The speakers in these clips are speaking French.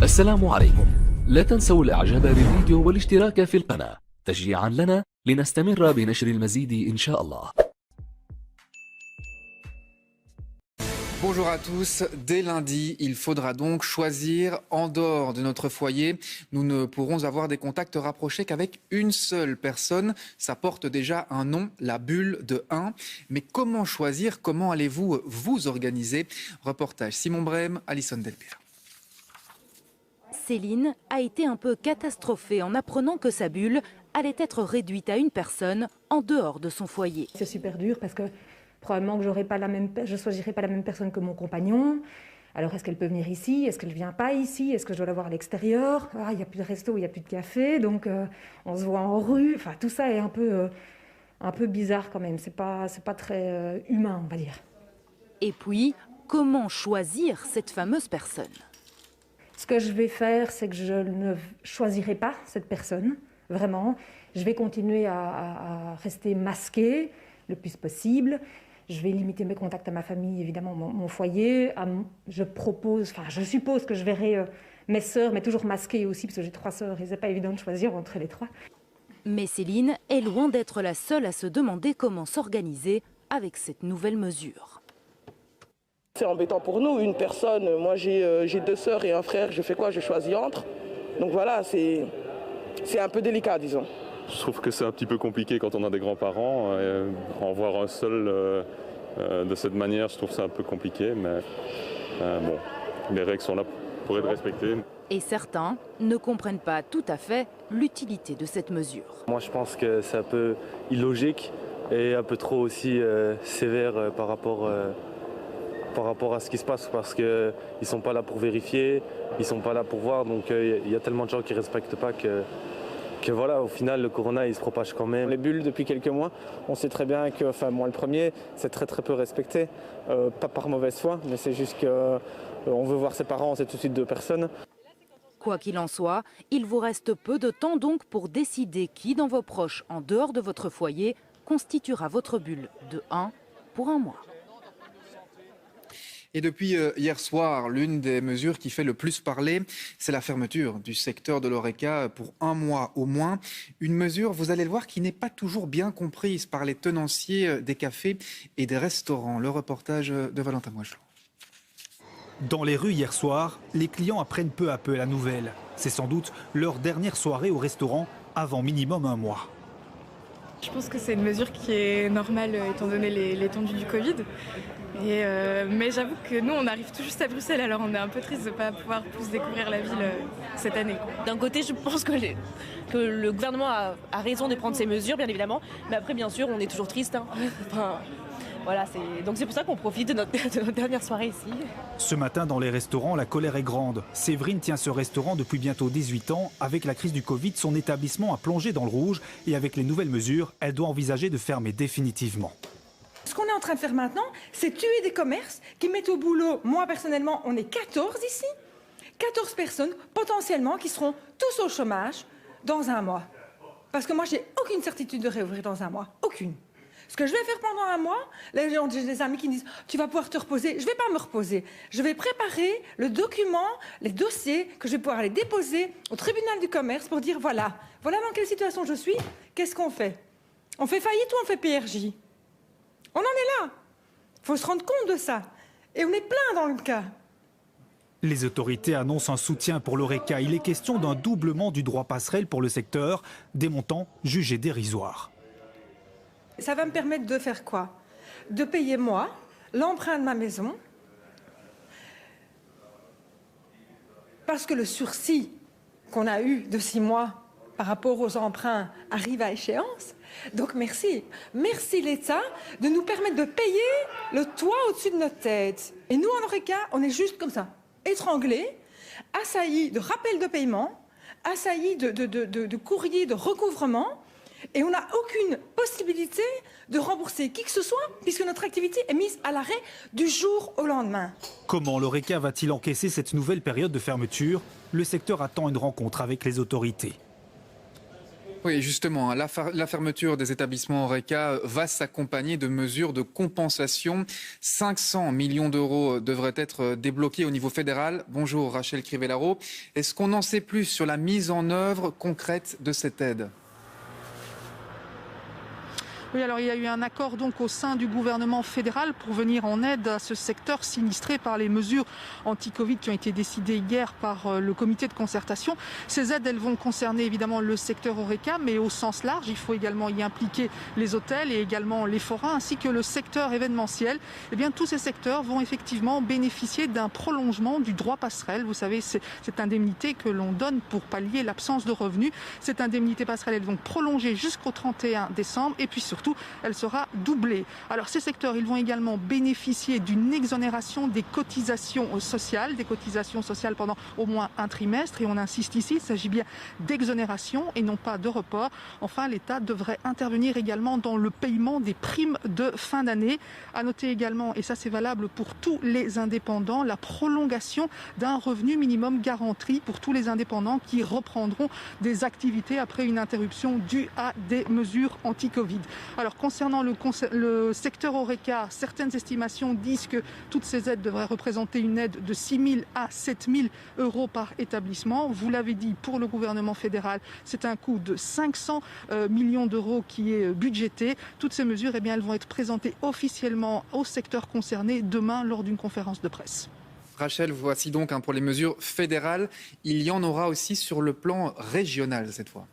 السلام عليكم. لا تنسوا الاعجاب بالفيديو والاشتراك في القناة تشجيعا لنا لنستمر بنشر المزيد إن شاء الله. Bonjour à tous. Dès lundi, il faudra donc choisir en dehors de notre foyer. Nous ne pourrons avoir des contacts rapprochés qu'avec une seule personne. Ça porte déjà un nom, la bulle de 1. Mais comment choisir? Comment allez-vous vous organiser? Reportage Simon Brême, Alison Delpire. Céline a été un peu catastrophée en apprenant que sa bulle allait être réduite à une personne en dehors de son foyer. C'est super dur parce que probablement que je ne choisirai pas la même personne que mon compagnon. Alors est-ce qu'elle peut venir ici? Est-ce qu'elle ne vient pas ici? Est-ce que je dois la voir à l'extérieur? Il n'y a plus de resto, il n'y a plus de café, donc on se voit en rue. Enfin, tout ça est un peu bizarre quand même. C'est pas très humain, on va dire. Et puis, comment choisir cette fameuse personne? Ce que je vais faire, c'est que je ne choisirai pas cette personne, vraiment. Je vais continuer à rester masquée le plus possible. Je vais limiter mes contacts à ma famille, évidemment, mon foyer. Je suppose que je verrai mes sœurs, mais toujours masquées aussi, parce que j'ai 3 sœurs et c'est pas évident de choisir entre les 3. Mais Céline est loin d'être la seule à se demander comment s'organiser avec cette nouvelle mesure. C'est embêtant pour nous, une personne, moi j'ai 2 sœurs et un frère, je fais quoi? Je choisis entre. Donc voilà, c'est un peu délicat, disons. Je trouve que c'est un petit peu compliqué quand on a des grands-parents. En voir un seul de cette manière, je trouve ça un peu compliqué. Mais bon, les règles sont là pour être respectées. Et certains ne comprennent pas tout à fait l'utilité de cette mesure. Moi je pense que c'est un peu illogique et un peu trop aussi sévère par rapport à ce qui se passe, parce qu'ils ne sont pas là pour vérifier, ils ne sont pas là pour voir, donc il y a tellement de gens qui ne respectent pas que voilà, au final le corona il se propage quand même. Les bulles depuis quelques mois, on sait très bien que, enfin moi le premier, c'est très peu respecté, pas par mauvaise foi, mais c'est juste qu'on veut voir ses parents, c'est tout de suite 2 personnes. Quoi qu'il en soit, il vous reste peu de temps donc pour décider qui dans vos proches en dehors de votre foyer constituera votre bulle de 1 pour un mois. Et depuis hier soir, l'une des mesures qui fait le plus parler, c'est la fermeture du secteur de l'Horeca pour 1 mois au moins. Une mesure, vous allez le voir, qui n'est pas toujours bien comprise par les tenanciers des cafés et des restaurants. Le reportage de Valentin Moigelot. Dans les rues hier soir, les clients apprennent peu à peu la nouvelle. C'est sans doute leur dernière soirée au restaurant avant minimum 1 mois. Je pense que c'est une mesure qui est normale étant donné l'étendue du Covid. Mais j'avoue que nous, on arrive tout juste à Bruxelles, alors on est un peu triste de ne pas pouvoir plus découvrir la ville cette année. D'un côté, je pense que le gouvernement a raison de prendre ces mesures, bien évidemment. Mais après, bien sûr, on est toujours triste. Enfin, voilà, donc c'est pour ça qu'on profite de notre dernière soirée ici. Ce matin, dans les restaurants, la colère est grande. Séverine tient ce restaurant depuis bientôt 18 ans. Avec la crise du Covid, son établissement a plongé dans le rouge. Et avec les nouvelles mesures, elle doit envisager de fermer définitivement. Ce qu'on est en train de faire maintenant, c'est tuer des commerces qui mettent au boulot, moi personnellement, on est 14 ici, 14 personnes potentiellement qui seront tous au chômage dans 1 mois. Parce que moi, j'ai aucune certitude de réouvrir dans 1 mois, aucune. Ce que je vais faire pendant 1 mois, là j'ai des amis qui me disent « tu vas pouvoir te reposer ». Je ne vais pas me reposer. Je vais préparer le document, les dossiers que je vais pouvoir aller déposer au tribunal du commerce pour dire « voilà dans quelle situation je suis, qu'est-ce qu'on fait? On fait faillite ou on fait PRJ ?» On en est là. Il faut se rendre compte de ça. Et on est plein dans le cas. Les autorités annoncent un soutien pour l'Horeca. Il est question d'un doublement du droit passerelle pour le secteur, des montants jugés dérisoires. Ça va me permettre de faire quoi? De payer moi, l'emprunt de ma maison, parce que le sursis qu'on a eu de 6 mois par rapport aux emprunts arrive à échéance. Donc merci l'État de nous permettre de payer le toit au-dessus de notre tête. Et nous, en Horeca, on est juste comme ça, étranglés, assaillis de rappels de paiement, assaillis de courriers de recouvrement, et on n'a aucune possibilité de rembourser qui que ce soit, puisque notre activité est mise à l'arrêt du jour au lendemain. Comment l'Horeca va-t-il encaisser cette nouvelle période de fermeture? Le secteur attend une rencontre avec les autorités. Oui, justement, la fermeture des établissements Horeca va s'accompagner de mesures de compensation. 500 millions d'euros devraient être débloqués au niveau fédéral. Bonjour Rachel Crivellaro. Est-ce qu'on en sait plus sur la mise en œuvre concrète de cette aide ? Oui, alors il y a eu un accord donc au sein du gouvernement fédéral pour venir en aide à ce secteur sinistré par les mesures anti-Covid qui ont été décidées hier par le comité de concertation. Ces aides, elles vont concerner évidemment le secteur Horeca, mais au sens large. Il faut également y impliquer les hôtels et également les forains, ainsi que le secteur événementiel. Eh bien, tous ces secteurs vont effectivement bénéficier d'un prolongement du droit passerelle. Vous savez, c'est cette indemnité que l'on donne pour pallier l'absence de revenus. Cette indemnité passerelle, elle va prolonger jusqu'au 31 décembre et puis surtout, elle sera doublée. Alors ces secteurs, ils vont également bénéficier d'une exonération des cotisations sociales pendant au moins un trimestre. Et on insiste ici, il s'agit bien d'exonération et non pas de report. Enfin, l'État devrait intervenir également dans le paiement des primes de fin d'année. À noter également, et ça c'est valable pour tous les indépendants, la prolongation d'un revenu minimum garanti pour tous les indépendants qui reprendront des activités après une interruption due à des mesures anti-Covid. Alors concernant le secteur Horeca, certaines estimations disent que toutes ces aides devraient représenter une aide de 6 000 à 7 000 euros par établissement. Vous l'avez dit, pour le gouvernement fédéral, c'est un coût de 500 millions d'euros qui est budgété. Toutes ces mesures, eh bien, elles vont être présentées officiellement au secteur concerné demain lors d'une conférence de presse. Rachel, voici donc pour les mesures fédérales. Il y en aura aussi sur le plan régional cette fois.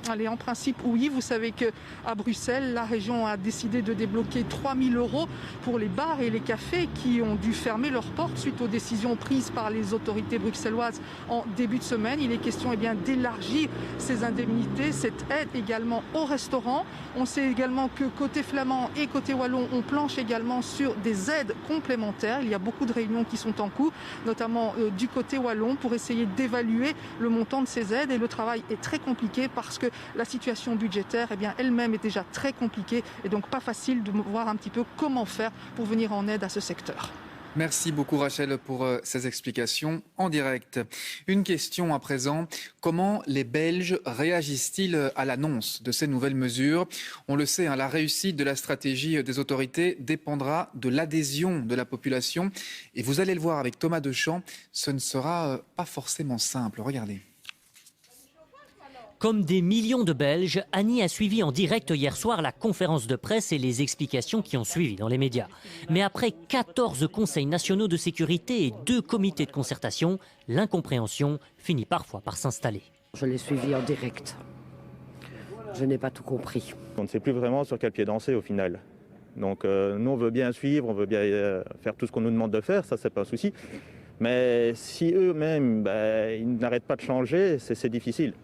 Allez, en principe, oui. Vous savez qu'à Bruxelles, la région a décidé de débloquer 3 000 euros pour les bars et les cafés qui ont dû fermer leurs portes suite aux décisions prises par les autorités bruxelloises en début de semaine. Il est question d'élargir ces indemnités, cette aide également aux restaurants. On sait également que côté flamand et côté wallon, on planche également sur des aides complémentaires. Il y a beaucoup de réunions qui sont en cours, notamment du côté wallon, pour essayer d'évaluer le montant de ces aides. Et le travail est très compliqué parce que la situation budgétaire, eh bien, elle-même est déjà très compliquée et donc pas facile de voir un petit peu comment faire pour venir en aide à ce secteur. Merci beaucoup Rachel pour ces explications en direct. Une question à présent, comment les Belges réagissent-ils à l'annonce de ces nouvelles mesures ? On le sait, la réussite de la stratégie des autorités dépendra de l'adhésion de la population. Et vous allez le voir avec Thomas Deschamps, ce ne sera pas forcément simple. Regardez. Comme des millions de Belges, Annie a suivi en direct hier soir la conférence de presse et les explications qui ont suivi dans les médias. Mais après 14 conseils nationaux de sécurité et 2 comités de concertation, l'incompréhension finit parfois par s'installer. Je l'ai suivi en direct. Je n'ai pas tout compris. On ne sait plus vraiment sur quel pied danser au final. Donc nous on veut bien suivre, on veut bien faire tout ce qu'on nous demande de faire, ça c'est pas un souci. Mais si eux-mêmes ils n'arrêtent pas de changer, c'est difficile.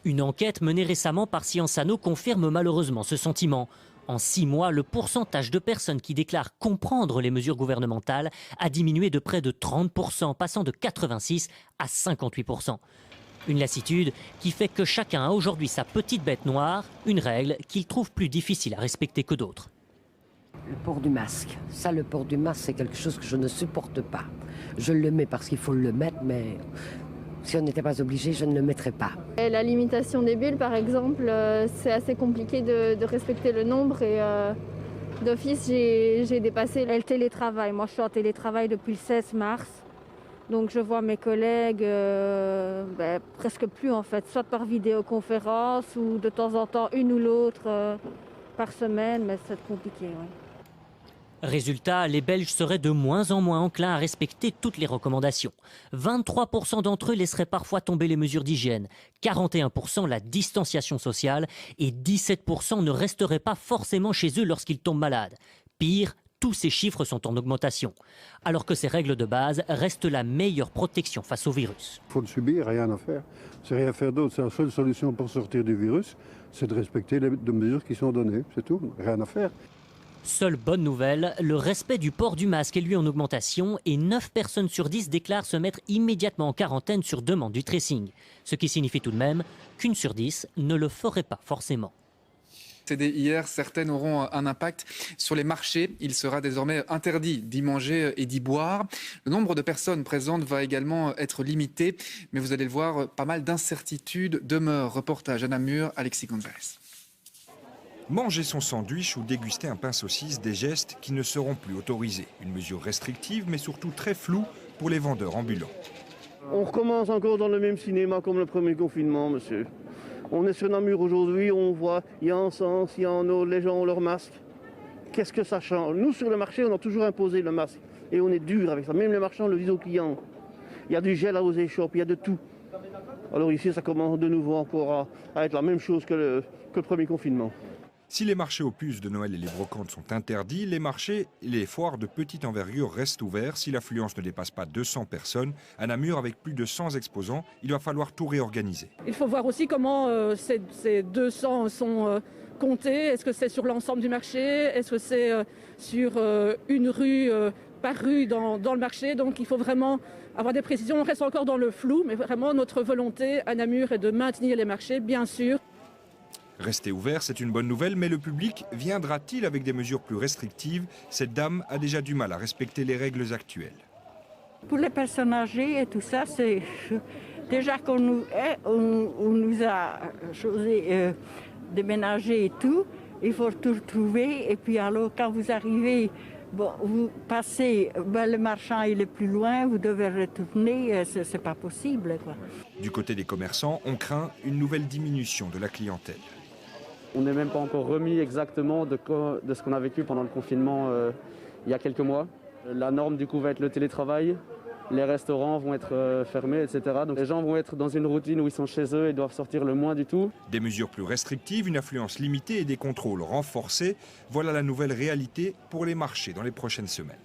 Une enquête menée récemment par Sciences Anno confirme malheureusement ce sentiment. En 6 mois, le pourcentage de personnes qui déclarent comprendre les mesures gouvernementales a diminué de près de 30%, passant de 86 à 58%. Une lassitude qui fait que chacun a aujourd'hui sa petite bête noire, une règle qu'il trouve plus difficile à respecter que d'autres. Le port du masque. Ça, le port du masque, c'est quelque chose que je ne supporte pas. Je le mets parce qu'il faut le mettre, mais si on n'était pas obligé, je ne le mettrais pas. Et la limitation des bulles, par exemple, c'est assez compliqué de respecter le nombre et d'office, j'ai dépassé le télétravail. Moi, je suis en télétravail depuis le 16 mars. Donc, je vois mes collègues presque plus, en fait, soit par vidéoconférence ou de temps en temps une ou l'autre par semaine, mais c'est compliqué, oui. Résultat, les Belges seraient de moins en moins enclins à respecter toutes les recommandations. 23% d'entre eux laisseraient parfois tomber les mesures d'hygiène, 41% la distanciation sociale et 17% ne resteraient pas forcément chez eux lorsqu'ils tombent malades. Pire, tous ces chiffres sont en augmentation, alors que ces règles de base restent la meilleure protection face au virus. Il faut le subir, rien à faire. C'est rien faire d'autre. C'est la seule solution pour sortir du virus, c'est de respecter les mesures qui sont données. C'est tout, rien à faire. Seule bonne nouvelle, le respect du port du masque est lui en augmentation et 9 personnes sur 10 déclarent se mettre immédiatement en quarantaine sur demande du tracing. Ce qui signifie tout de même qu'une sur 10 ne le ferait pas forcément. Hier, certaines auront un impact sur les marchés. Il sera désormais interdit d'y manger et d'y boire. Le nombre de personnes présentes va également être limité. Mais vous allez le voir, pas mal d'incertitudes demeurent. Reportage à Namur, Alexis Gonzalez. Manger son sandwich ou déguster un pain saucisse, des gestes qui ne seront plus autorisés. Une mesure restrictive, mais surtout très floue pour les vendeurs ambulants. On recommence encore dans le même cinéma comme le premier confinement, monsieur. On est sur Namur aujourd'hui, on voit, il y a en sens, il y a en eau, les gens ont leur masque. Qu'est-ce que ça change? Nous, sur le marché, on a toujours imposé le masque. Et on est dur avec ça. Même les marchands le disent aux clients. Il y a du gel à aux échoppes, il y a de tout. Alors ici, ça commence de nouveau encore à être la même chose que le premier confinement. Si les marchés aux puces de Noël et les brocantes sont interdits, les marchés et les foires de petite envergure restent ouverts si l'affluence ne dépasse pas 200 personnes. À Namur, avec plus de 100 exposants, il va falloir tout réorganiser. Il faut voir aussi comment ces 200 sont comptés. Est-ce que c'est sur l'ensemble du marché? Est-ce que c'est sur une rue par rue dans le marché? Donc il faut vraiment avoir des précisions. On reste encore dans le flou, mais vraiment notre volonté à Namur est de maintenir les marchés, bien sûr. Rester ouvert, c'est une bonne nouvelle, mais le public viendra-t-il avec des mesures plus restrictives? Cette dame a déjà du mal à respecter les règles actuelles. Pour les personnes âgées et tout ça, c'est déjà qu'on nous a choisi déménager et tout, il faut tout trouver. Et puis alors, quand vous arrivez, bon, vous passez, le marchand il est plus loin, vous devez retourner, c'est pas possible, quoi. Du côté des commerçants, on craint une nouvelle diminution de la clientèle. On n'est même pas encore remis exactement de ce qu'on a vécu pendant le confinement il y a quelques mois. La norme du coup va être le télétravail, les restaurants vont être fermés, etc. Donc les gens vont être dans une routine où ils sont chez eux et doivent sortir le moins du tout. Des mesures plus restrictives, une affluence limitée et des contrôles renforcés, voilà la nouvelle réalité pour les marchés dans les prochaines semaines.